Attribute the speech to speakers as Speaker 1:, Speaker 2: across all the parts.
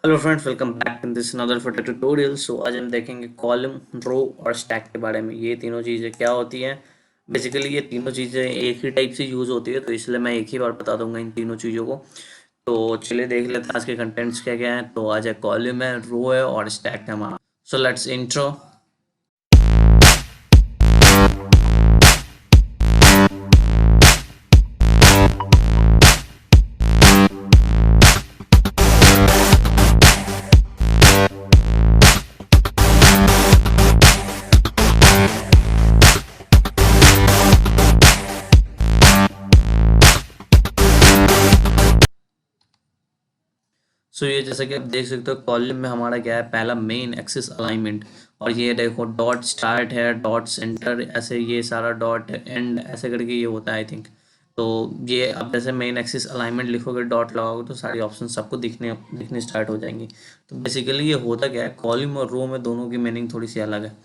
Speaker 1: Hello friends, welcome back in this another photo tutorial. So आज हम देखेंगे column, रो और स्टैक के बारे में। ये तीनों चीज़ें क्या होती हैं। बेसिकली ये तीनों चीज़ें एक ही टाइप से यूज़ होती है, तो इसलिए मैं एक ही बार बता दूंगा इन तीनों चीज़ों को। तो चलिए देख लेते हैं आज के कंटेंट्स क्या क्या हैं। तो आज है कॉलम है, रो है और स्टैक है हमारा। So let's intro. सो ये जैसा कि आप देख सकते हो, कॉलम में हमारा क्या है, पहला मेन एक्सिस अलाइनमेंट। और ये देखो डॉट स्टार्ट है, डॉट सेंटर, ऐसे ये सारा डॉट एंड ऐसे करके ये होता है आई थिंक। तो ये आप जैसे मेन एक्सिस अलाइनमेंट लिखोगे, डॉट लगाओगे, तो सारी ऑप्शन सबको दिखने दिखने स्टार्ट हो जाएंगी। तो बेसिकली ये होता क्या है, कॉलम और रो में दोनों की मीनिंग थोड़ी सी अलग है।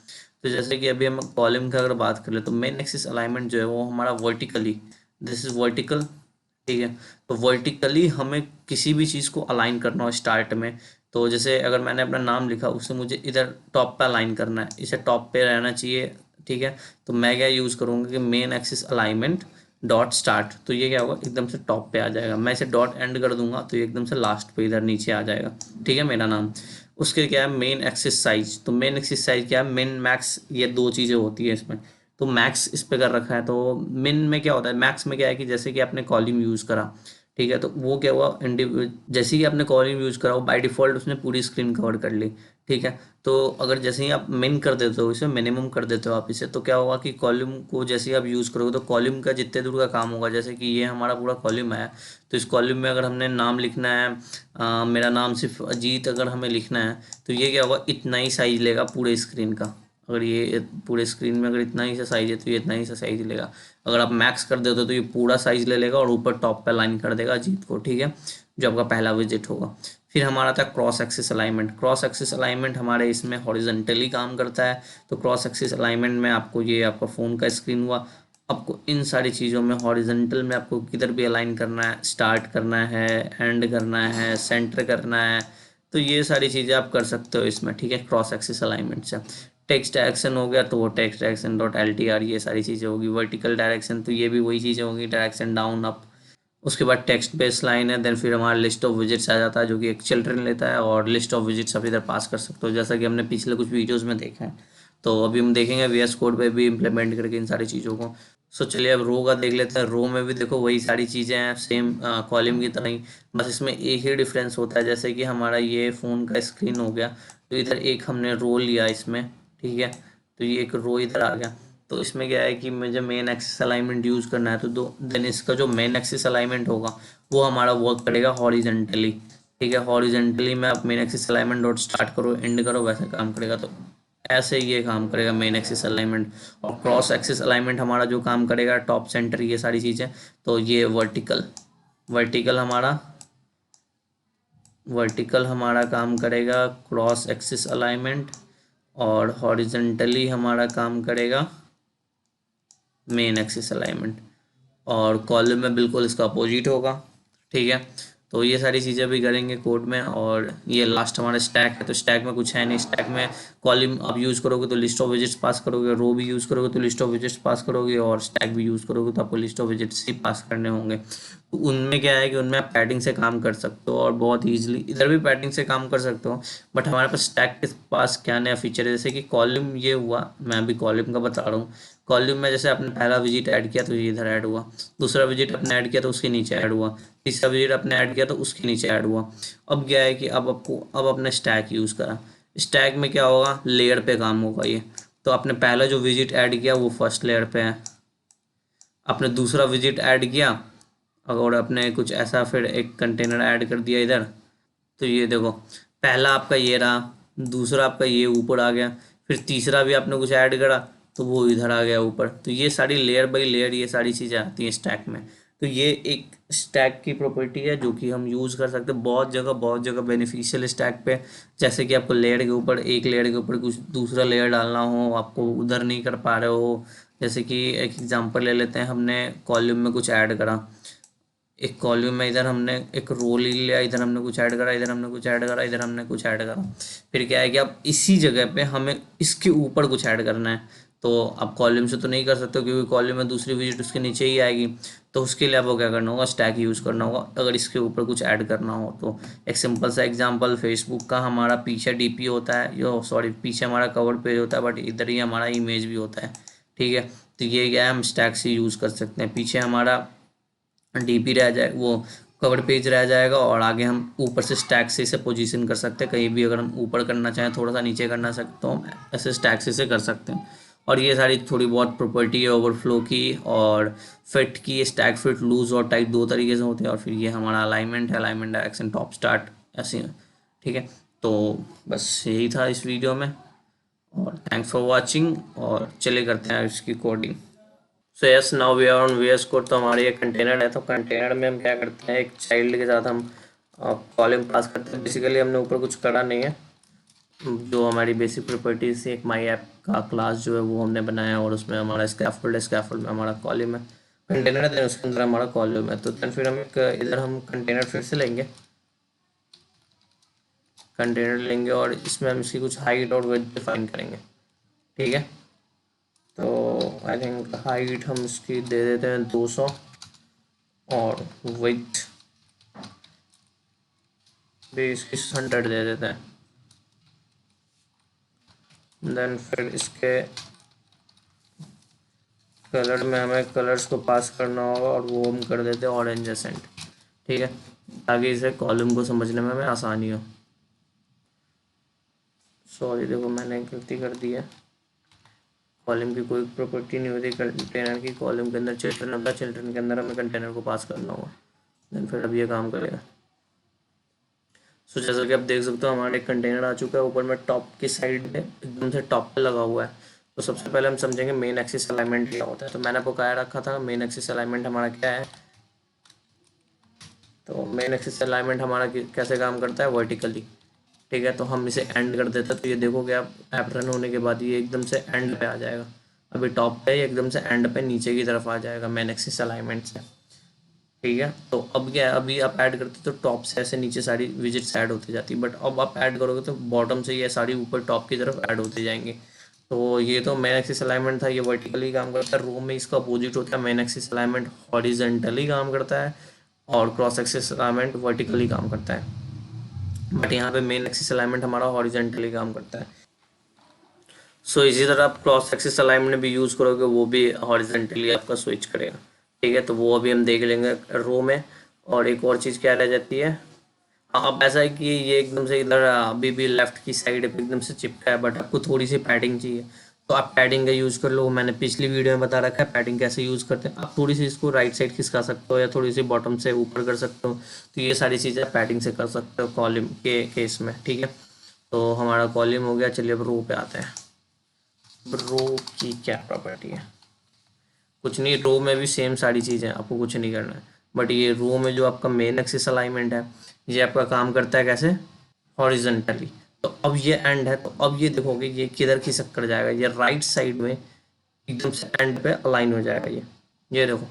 Speaker 1: तो जैसे कि अभी हम कॉलम का अगर बात करें, तो मेन एक्सिस अलाइनमेंट जो है वो हमारा वर्टिकली, दिस इज वर्टिकल, ठीक है। तो वर्टिकली हमें किसी भी चीज़ को अलाइन करना हो स्टार्ट में। तो जैसे अगर मैंने अपना नाम लिखा, उसे मुझे इधर टॉप पे अलाइन करना है, इसे टॉप पे रहना चाहिए, ठीक है। तो मैं क्या यूज़ करूँगा कि main axis alignment dot start, तो ये क्या होगा, एकदम से टॉप पे आ जाएगा। मैं इसे डॉट एंड कर दूंगा तो ये एकदम से लास्ट पे इधर नीचे आ जाएगा, ठीक है, मेरा नाम। उसके क्या है, मेन एक्सिस साइज। तो मेन एक्सिस साइज क्या है, मिन मैक्स, ये दो चीज़ें होती है इसमें। तो मैक्स इस पे कर रखा है। तो मिन में क्या होता है, मैक्स में क्या है कि जैसे कि आपने कॉलम यूज़ करा, ठीक है, तो वो क्या हुआ, जैसे ही आपने कॉलम यूज़ करा, वो बाय डिफ़ॉल्ट उसने पूरी स्क्रीन कवर कर ली, ठीक है। तो अगर जैसे ही आप मिन कर देते हो, इसे मिनिमम कर देते हो आप इसे, तो क्या होगा कि कॉलम को जैसे ही आप यूज़ करोगे, तो कॉलम का जितने दूर का काम होगा, जैसे कि ये हमारा पूरा कॉलम है। तो इस कॉलम में अगर हमने नाम लिखना है, मेरा नाम सिर्फ अजीत अगर हमें लिखना है, तो ये क्या होगा, इतना ही साइज लेगा पूरे स्क्रीन का। अगर ये पूरे स्क्रीन में अगर इतना ही सा साइज है, तो ये इतना ही सा साइज लेगा। अगर आप मैक्स कर देते हो, तो ये पूरा साइज ले लेगा और ऊपर टॉप पे लाइन कर देगा अजीत को, ठीक है, जो आपका पहला विजिट होगा। फिर हमारा था cross axis alignment. Cross axis alignment हमारे इसमें हॉरिजॉन्टली काम करता है। तो क्रॉस एक्सिस अलाइनमेंट में आपको, ये आपका फ़ोन का स्क्रीन हुआ, आपको इन सारी चीज़ों में हॉरिजॉन्टल में आपको किधर भी अलाइन करना है, स्टार्ट करना है, एंड करना है, सेंटर करना है, तो ये सारी चीज़ें आप कर सकते हो इसमें, ठीक है, क्रॉस एक्सिस अलाइनमेंट से। टेक्स्ट डायरेक्शन हो गया, तो वो text direction dot L T R, ये सारी चीज़ें होगी। वर्टिकल डायरेक्शन, तो ये भी वही चीज़ें होंगी, डायरेक्शन डाउन अप। उसके बाद टेक्स्ट बेस लाइन है, देन फिर हमारा लिस्ट ऑफ विजिट्स आ जाता है, जो कि एक चिल्ड्रन लेता है, और लिस्ट ऑफ विजिट्स आप इधर पास कर सकते हो, जैसा कि हमने पिछले कुछ वीडियोस में देखा है। तो अभी हम देखेंगे वीएस कोड पे भी इम्प्लीमेंट करके इन सारी चीज़ों को। सो चलिए अब रो का देख लेते हैं। रो में भी देखो वही सारी चीज़ें हैं, सेम कॉलम की तरह ही। बस इसमें एक ही डिफरेंस होता है, जैसे कि हमारा ये फ़ोन का स्क्रीन हो गया, तो इधर एक हमने रो लिया इसमें, ठीक है। तो ये एक रो इधर आ गया। तो इसमें क्या है कि मुझे मेन एक्सिस अलाइनमेंट यूज़ करना है, तो दो देन इसका जो मेन एक्सिस अलाइनमेंट होगा, वो हमारा वर्क करेगा हॉरिजेंटली, ठीक है। हॉरिजेंटली में आप main axis alignment dot start करो, एंड करो, वैसे काम करेगा। तो ऐसे ये काम करेगा मेन एक्सिस अलाइनमेंट। और क्रॉस एक्सिस अलाइनमेंट हमारा जो काम करेगा, टॉप सेंटर ये सारी चीज़ें। तो ये वर्टिकल, वर्टिकल हमारा वर्टिकल हमारा काम करेगा क्रॉस एक्सिस अलाइनमेंट, और हॉरिजेंटली हमारा काम करेगा मेन एक्सिस अलाइनमेंट। और कॉलम में बिल्कुल इसका अपोजिट होगा, ठीक है। तो ये सारी चीज़ें भी करेंगे कोड में। और ये लास्ट हमारा स्टैक है, तो स्टैक में कुछ है नहीं। स्टैक में कॉलम आप यूज़ करोगे तो लिस्ट ऑफ विजिट्स पास करोगे, रो भी यूज़ करोगे तो लिस्ट ऑफ विजिट्स पास करोगे, और स्टैक भी यूज़ करोगे तो आपको लिस्ट ऑफ विजिट्स ही पास करने होंगे। तो उनमें क्या है कि उनमें आप पैडिंग से काम कर सकते हो, और बहुत ईजिली इधर भी पैडिंग से काम कर सकते हो। बट हमारे पास स्टैक के पास क्या नया फीचर है, जैसे कि कॉलम ये हुआ, मैं अभी कॉलम का बता रहा हूँ। कॉलम में जैसे आपने पहला विजिट ऐड किया, तो ये इधर ऐड हुआ। दूसरा विजिट आपने ऐड किया तो उसके नीचे ऐड हुआ। तीसरा विजिट आपने ऐड किया तो उसके नीचे ऐड हुआ। अब क्या है कि अब आपको, अब अपने स्टैक यूज़ करा। स्टैक में क्या होगा, लेयर पे काम होगा ये। तो आपने पहला जो विजिट ऐड किया वो फर्स्ट लेयर पे है। आपने दूसरा विजिट ऐड किया, अगर आपने कुछ ऐसा फिर एक कंटेनर ऐड कर दिया इधर, तो ये देखो, पहला आपका ये रहा, दूसरा आपका ये ऊपर आ गया, फिर तीसरा भी आपने कुछ ऐड करा, तो वो इधर आ गया ऊपर। तो ये सारी लेयर बाई लेयर ये सारी चीज़ें आती हैं स्टैक में। तो ये एक स्टैक की प्रॉपर्टी है जो कि हम यूज़ कर सकते हैं बहुत जगह बेनिफिशियल स्टैक पे। जैसे कि आपको लेयर के ऊपर, एक लेयर के ऊपर कुछ दूसरा लेयर डालना हो, आपको उधर नहीं कर पा रहे हो। जैसे कि एक एग्जांपल ले लेते हैं, हमने कॉलम में कुछ ऐड करा, एक कॉलम में इधर हमने एक रो ले लिया, इधर हमने कुछ ऐड करा, इधर हमने कुछ ऐड करा, इधर हमने कुछ ऐड करा। फिर क्या है कि अब इसी जगह पे हमें इसके ऊपर कुछ ऐड करना है। तो अब कॉलम से तो नहीं कर सकते क्योंकि कॉलम में दूसरी विजिट उसके नीचे ही आएगी। तो उसके लिए आपको क्या करना होगा, स्टैक यूज़ करना होगा अगर इसके ऊपर कुछ ऐड करना हो तो। एक सिंपल सा एग्जांपल, फेसबुक का हमारा पीछे डीपी होता है, यो सॉरी पीछे हमारा कवर पेज होता है, बट इधर ही हमारा इमेज भी होता है। ठीक है, तो ये क्या है, हम स्टैक से यूज़ कर सकते हैं। पीछे हमारा डीपी रह जाए, वो कवर पेज रह जाएगा, और आगे हम ऊपर से स्टैक से इसे पोजीशन कर सकते हैं। कहीं भी अगर हम ऊपर करना चाहें, थोड़ा सा नीचे करना सकते तो हम ऐसे स्टैक से इसे कर सकते हैं। और ये सारी थोड़ी बहुत प्रॉपर्टी है ओवरफ्लो की और फिट की। स्टैक फिट, लूज और टाइट दो तरीके से होते हैं। और फिर ये हमारा अलाइनमेंट है, अलाइनमेंट डायरेक्शन टॉप स्टार्ट ऐसे। ठीक है, तो बस यही था इस वीडियो में, और थैंक्स फॉर वॉचिंग, और चले करते हैं इसकी coding. So yes, now we are on VS code. तो हमारे ये कंटेनर है, तो कंटेनर में हम क्या करते हैं, एक चाइल्ड के साथ हम कॉलम पास करते हैं। बेसिकली हमने ऊपर कुछ करा नहीं है, जो हमारी बेसिक प्रॉपर्टीज थी, एक माई ऐप का क्लास जो है वो हमने बनाया, और उसमें हमारा स्कैफोल्ड है, स्कैफोल्ड में हमारा कॉलम है, कंटेनर है, देन उसके अंदर हमारा कॉलम है। तो देन फिर हम एक इधर हम कंटेनर फिर से लेंगे, कंटेनर लेंगे और इसमें हम इसकी कुछ हाइट और विड्थ डिफाइन करेंगे। ठीक है, तो आई थिंक हाइट हम इसकी दे देते हैं 200, और विड्थ भी इसकी 100 दे देते हैं। देन फिर इसके कलर में हमें कलर्स को पास करना होगा, और वो हम कर देते हैं ऑरेंज एसेंट। ठीक है, ताकि इसे कॉलम को समझने में हमें आसानी हो। सॉरी, देखो मैंने गलती कर दी है, कॉलम की कोई प्रॉपर्टी नहीं होती कंटेनर की। कॉलम के अंदर चिल्ड्रन होता है, चिल्ड्रन के अंदर हमें कंटेनर को पास करना होगा। देन फिर अब ये काम करेगा। सो जैसा कि आप देख सकते हो, हमारा एक कंटेनर आ चुका है। ऊपर में टॉप की साइड में एकदम से टॉप पे लगा हुआ है। तो सबसे पहले हम समझेंगे मेन एक्सिस अलाइनमेंट क्या होता है। तो मैंने आपको कहा रखा था मेन एक्सिस अलाइनमेंट हमारा क्या है। तो मेन एक्सिस अलाइनमेंट हमारा कैसे काम करता है, वर्टिकली। ठीक है, तो हम इसे एंड कर देते हैं। तो ये देखोगे आप, ऐप रन होने के बाद ये एकदम से एंड पे आ जाएगा। अभी टॉप पे, एकदम से एंड पे नीचे की तरफ आ जाएगा मेन एक्सिस अलाइनमेंट से। ठीक है, तो अब क्या है, अभी आप ऐड करते तो टॉप से ऐसे नीचे सारी विजिट्स ऐड होती जाती, बट अब आप ऐड करोगे तो बॉटम से ये सारी ऊपर टॉप की तरफ ऐड होते जाएंगे। तो ये तो मेन एक्सिस अलाइनमेंट था, ये वर्टिकली काम करता है। रो में इसका अपोजिट होता है, मेन एक्सिस अलाइनमेंट हॉरिजेंटली काम करता है, और क्रॉस एक्सिस अलाइनमेंट वर्टिकली काम करता है। बट यहाँ पे मेन एक्सिस अलाइनमेंट हमारा हॉरिजेंटली काम करता है। सो इसी तरह आप क्रॉस एक्सिस अलाइनमेंट भी यूज़ करोगे, वो भी हॉरिजेंटली आपका स्विच करेगा। ठीक है, तो वो अभी हम देख लेंगे रो में। और एक और चीज़ क्या रह जाती है, हाँ, अब ऐसा है कि ये एकदम से इधर अभी भी लेफ्ट की साइड पे एकदम से चिपका है, बट आपको थोड़ी सी पैडिंग चाहिए, तो आप पैडिंग का यूज़ कर लो। मैंने पिछली वीडियो में बता रखा है पैडिंग कैसे यूज़ करते हैं। आप थोड़ी सी इसको राइट साइड खिसका सकते हो, या थोड़ी सी बॉटम से ऊपर कर सकते हो। तो ये सारी चीज़ें पैडिंग से कर सकते हो कॉलम के केस में। ठीक है, तो हमारा कॉलम हो गया। चलिए अब रो पे आते हैं। रो की क्या प्रॉपर्टी है, कुछ नहीं, रो में भी सेम सारी चीज़ें, आपको कुछ नहीं करना है। बट ये रो में जो आपका मेन एक्सिस अलाइनमेंट है, ये आपका काम करता है कैसे, हॉरिजेंटली। तो अब ये एंड है, तो अब ये देखोगे ये किधर खिसक कर जाएगा, ये राइट साइड में एकदम से एंड पे अलाइन हो जाएगा। ये देखो,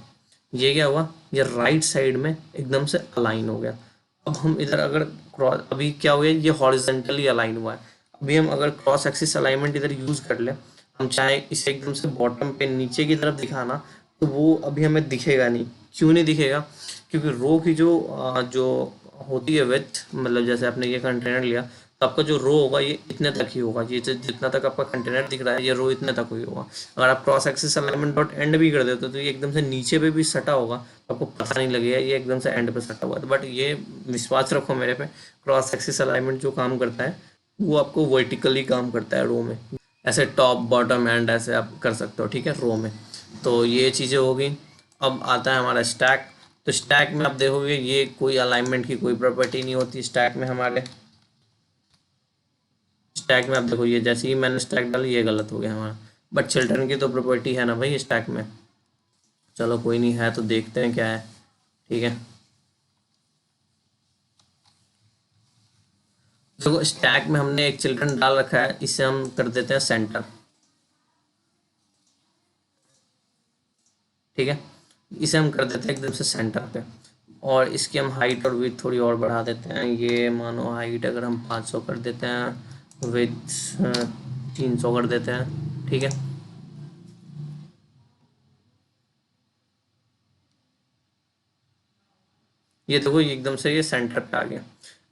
Speaker 1: ये क्या हुआ, ये राइट साइड में एकदम से अलाइन हो गया। अब हम इधर अगर क्रॉस, अभी क्या हुआ, ये हॉरिजेंटली अलाइन हुआ है। अभी हम अगर क्रॉस एक्सिस अलाइनमेंट इधर यूज कर ले, हम चाहे इसे एकदम से बॉटम पे नीचे की तरफ दिखाना, तो वो अभी हमें दिखेगा नहीं। क्यों नहीं दिखेगा, क्योंकि रो की जो होती है विड्थ, मतलब जैसे आपने ये कंटेनर लिया, तो आपका जो रो होगा ये इतने तक ही होगा। ये जितना तक आपका कंटेनर दिख रहा है, ये रो इतने तक ही होगा। अगर आप cross axis alignment dot and भी कर देते हो, तो ये एकदम से नीचे पे भी सटा होगा, तो आपको पता नहीं लगेगा ये एकदम से एंड पे सटा हुआ है। बट ये विश्वास रखो मेरे पे, क्रॉस एक्सिस अलाइनमेंट जो काम करता है वो आपको वर्टिकली काम करता है रो में। ऐसे टॉप बॉटम एंड ऐसे आप कर सकते हो। ठीक है, रो में। तो ये चीज़ें हो गई। अब आता है हमारा स्टैक। तो स्टैक में आप देखोगे ये कोई अलाइनमेंट की कोई प्रॉपर्टी नहीं होती स्टैक में हमारे। स्टैक में आप देखो, ये जैसे ही मैंने स्टैक डाली ये गलत हो गया हमारा, बट चिल्ड्रन की तो प्रॉपर्टी है ना भाई स्टैक में। चलो कोई नहीं है, तो देखते हैं क्या है। ठीक है, देखो स्टैक में हमने एक चिल्ड्रन डाल रखा है, इसे हम कर देते हैं सेंटर। ठीक है, इसे हम कर देते हैं एकदम से सेंटर पे। और इसकी हम हाइट और विड्थ थोड़ी और बढ़ा देते हैं। ये मानो हाइट अगर हम 500 कर देते हैं, विड्थ 300 कर देते हैं, ठीक है। ये देखो ये एकदम से ये सेंटर पे आ गया।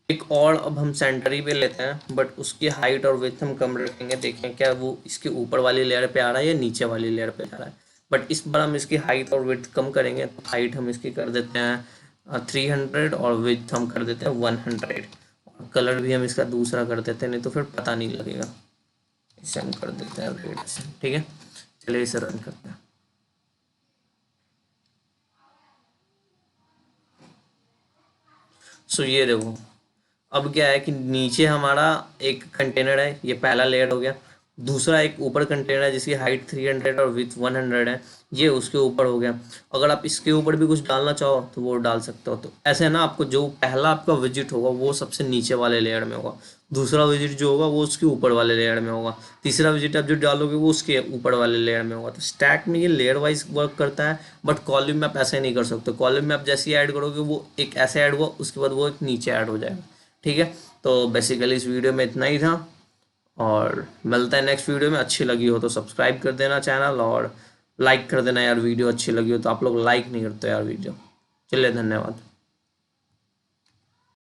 Speaker 1: एक और अब हम सेंटर ही पे लेते हैं, बट उसकी हाइट और विड्थ हम कम रखेंगे। देखें क्या वो इसके ऊपर वाली लेयर पे आ रहा है या नीचे वाली लेयर पे आ रहा है। बट इस बार हम इसकी हाइट और विड्थ कम करेंगे, तो हाइट हम इसकी कर देते हैं 300 और विड्थ हम कर देते हैं 100। और कलर भी हम इसका दूसरा कर देते हैं, नहीं तो फिर पता नहीं लगेगा। इसे हम कर देते हैं रेड से, ठीक है। चलिए इसे रन करते हैं। सो ये देखो अब क्या है कि नीचे हमारा एक कंटेनर है, ये पहला लेयर हो गया। दूसरा एक ऊपर कंटेनर है जिसकी हाइट 300 और विथ 100 है, ये उसके ऊपर हो गया। अगर आप इसके ऊपर भी कुछ डालना चाहो तो वो डाल सकते हो। तो ऐसे है ना, आपको जो पहला आपका विजिट होगा वो सबसे नीचे वाले लेयर में होगा, दूसरा विजिट जो होगा वो उसके ऊपर वाले लेयर में होगा, तीसरा विजिट आप जो डालोगे वो उसके ऊपर वाले लेयर में होगा। तो स्टैक में ये लेयर वाइज वर्क करता है, बट कॉलम में आप ऐसे नहीं कर सकते। कॉलम में आप जैसे ही ऐड करोगे वो एक ऐसे ऐड हुआ, उसके बाद वो एक नीचे ऐड हो जाएगा, ठीक है। तो बेसिकली इस वीडियो में इतना ही था, और मिलता है नेक्स्ट वीडियो में। अच्छी लगी हो तो सब्सक्राइब कर देना चैनल, और लाइक कर देना यार। वीडियो अच्छी लगी हो तो आप लोग लाइक नहीं करते यार वीडियो। चलिए धन्यवाद।